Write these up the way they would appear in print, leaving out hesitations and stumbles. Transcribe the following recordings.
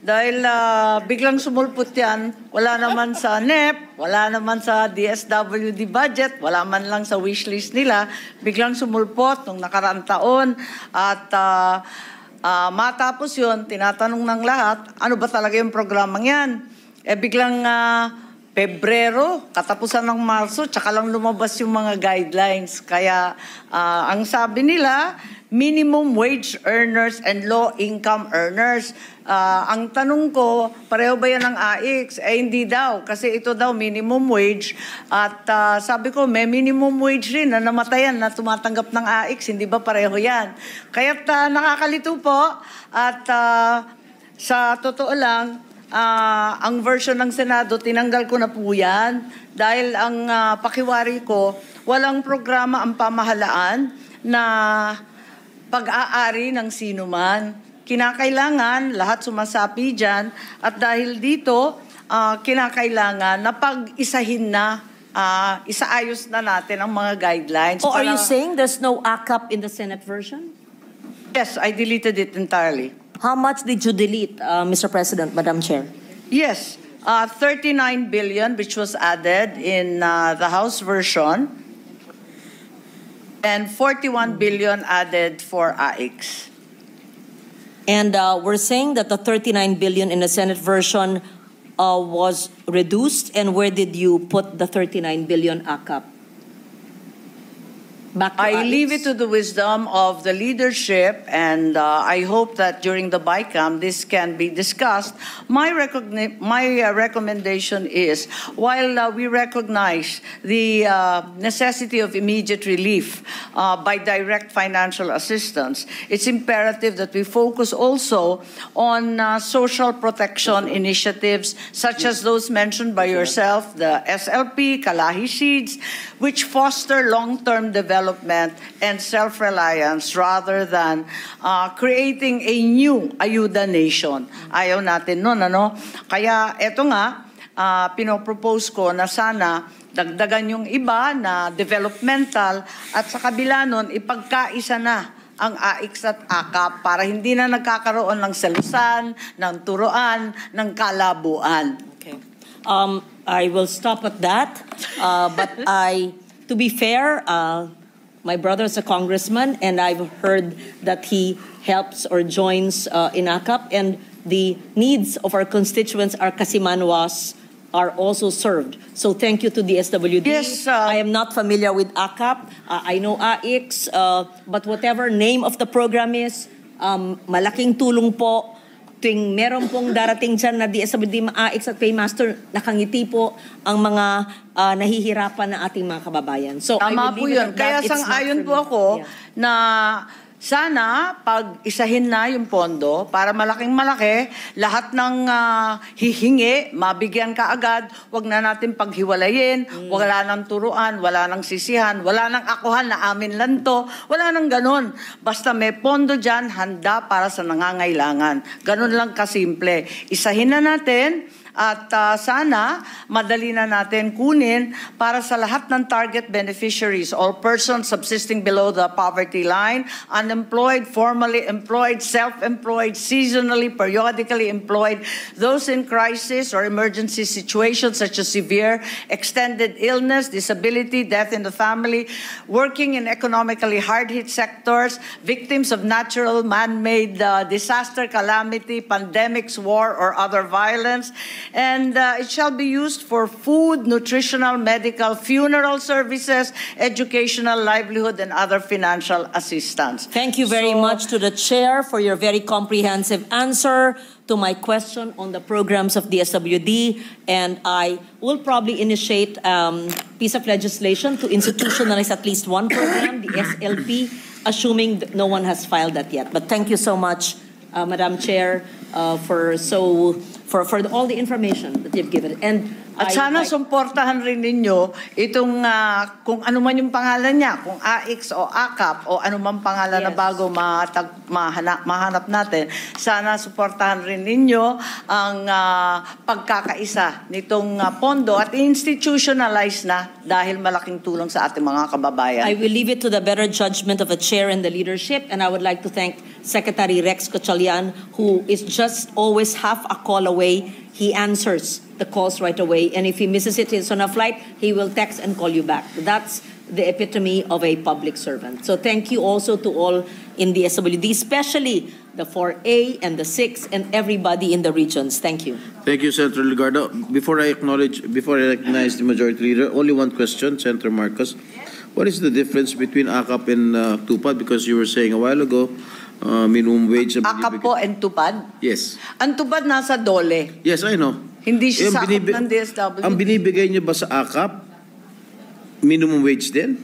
Dahil biglang sumulpot yan, wala naman sa NEP, wala naman sa DSWD budget, wala man lang sa wishlist nila, biglang sumulpot nung nakaraang taon. At matapos yun, tinatanong ng lahat, ano ba talaga yung programang yan? Biglang Pebrero, katapusan ng Marso, tsaka lang lumabas yung mga guidelines. Kaya ang sabi nila, minimum wage earners and low-income earners. Ang tanong ko, pareho ba yan ng AIX? Hindi daw, kasi ito daw minimum wage. At sabi ko, may minimum wage rin na namatayan na tumatanggap ng AIX. Hindi ba pareho yan? Kaya't nakakalito po. At sa totoo lang, ang version ng Senado, tinanggal ko na po yan. Dahil ang pakiwari ko, walang programa ang pamahalaan na pag-aari ng sino man. Kinakailangan, lahat sumasapi dyan, at dahil dito, kinakailangan na pag-isahin na, isaayos na natin ang mga guidelines. Oh, are you saying there's no AKAP in the Senate version? Yes, I deleted it entirely. How much did you delete, Mr. President, Madam Chair? Yes, 39 billion, which was added in the House version, and 41 billion added for AIX. And we're saying that the 39 billion in the Senate version was reduced. And where did you put the 39 billion AKAP? Back to I AIX? leave it to the wisdom of the leadership, and I hope that during the BICAM this can be discussed. My recommendation is, while we recognize the necessity of immediate relief by direct financial assistance, it's imperative that we focus also on social protection initiatives such as those mentioned by yourself, the SLP, Kalahi Seeds, which foster long-term development and self-reliance rather than creating a new ayuda nation. Ayaw natin nun, ano? Kaya eto nga, pinopropose ko na sana dagdagan yung iba na developmental at sa kabila nun, ipagkaisa na ang AIX at AKAP para hindi na nagkakaroon ng selusan, ng turuan, ng kalabuan. Okay. I will stop at that, but to be fair, my brother is a congressman, and I've heard that he helps or joins in AKAP, and the needs of our constituents, our Kasimanwas, are also served. So thank you to the SWD. Yes, I am not familiar with AKAP. I know AIX, but whatever name of the program is, malaking tulong po. Tuwing meron pong darating dyan na DSWD, AIX at Paymaster, nakangiti po ang mga nahihirapan na ating mga kababayan. So, tama po yun. Kaya sang-ayon po ako na sana pag-isahin na yung pondo para malaking-malaki, lahat ng hihingi, mabigyan ka agad, wag na natin paghiwalayin, wala nang turuan, wala nang sisihan, wala nang akuhan na amin lang to, wala nang ganun. Basta may pondo dyan, handa para sa nangangailangan. Ganun lang kasimple. Isahin na natin, at sana madali na natin kunin para sa lahat ng target beneficiaries, all persons subsisting below the poverty line, unemployed, formally employed, self-employed, seasonally, periodically employed, those in crisis or emergency situations such as severe, extended illness, disability, death in the family, working in economically hard-hit sectors, victims of natural man-made disaster, calamity, pandemics, war, or other violence. And it shall be used for food, nutritional, medical, funeral services, educational, livelihood, and other financial assistance. Thank you very much to the Chair for your very comprehensive answer to my question on the programs of DSWD. And I will probably initiate a piece of legislation to institutionalize at least one program, the SLP, assuming that no one has filed that yet. But thank you so much, Madam Chair, for all the information that you've given. And At sana sumportahan rin ninyo itong kung ano man yung pangalan niya, kung AX o AKAP o ano man pangalan na bago mahanap natin, sana suportahan rin ninyo ang pagkakaisa nitong pondo at institutionalize na dahil malaking tulong sa ating mga kababayan. I will leave it to the better judgment of the chair and the leadership, and I would like to thank Secretary Rex Gatchalian, who is just always half a call away. He answers the calls right away, and if he misses it, he's on a flight, he will text and call you back. That's the epitome of a public servant. So thank you also to all in the SWD, especially the 4A and the 6 and everybody in the regions. Thank you. Thank you, Senator Ligardo. Before I recognize the majority leader, only one question, Senator Marcos. What is the difference between AKAP and TUPAD? Because you were saying a while ago, minimum wage. AKAP po and TUPAD? Yes. Ang TUPAD nasa DOLE. Yes, I know. Hindi siya sakop ng DSWD. Ang binibigay niyo ba sa AKAP, minimum wage din?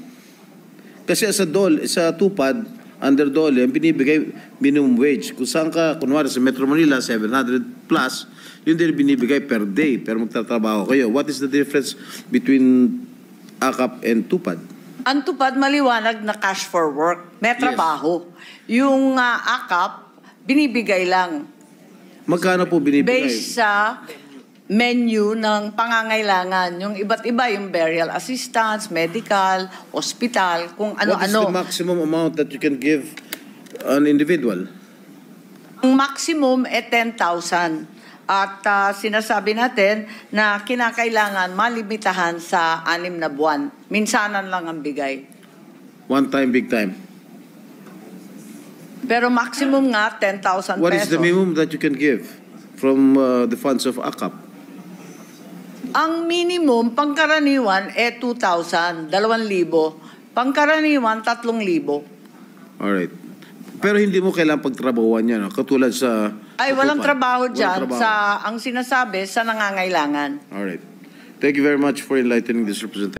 Kasi sa DOLE, sa TUPAD, under DOLE, ang binibigay minimum wage. Kung saan ka, kunwari sa Metro Manila, 700 plus, yun din binibigay per day, pero magtatrabaho kayo. What is the difference between AKAP and TUPAD? Ang TUPAD maliwanag na cash for work. May trabaho. Yung AKAP, binibigay lang. Magkano po binibigay? Based sa menu ng pangangailangan. Yung iba't iba, yung burial assistance, medical, hospital, kung ano-ano. What is the maximum amount that you can give an individual? Ang maximum 10,000. At sinasabi natin na kinakailangan malimitahan sa 6 na buwan. Minsanan lang ang bigay. One time, big time. Pero maximum nga 10,000 pesos. What is the minimum that you can give from the funds of AKAP? Ang minimum, pangkaraniwan, 2,000, 2,000. Pangkaraniwan, 3,000. Alright. Pero hindi mo kailangang pagtrabahuan yan, no? Katulad sa... Ay, walang trabaho Walang dyan. trabaho. Ang sinasabi, sa nangangailangan. Alright. Thank you very much for enlightening this representation.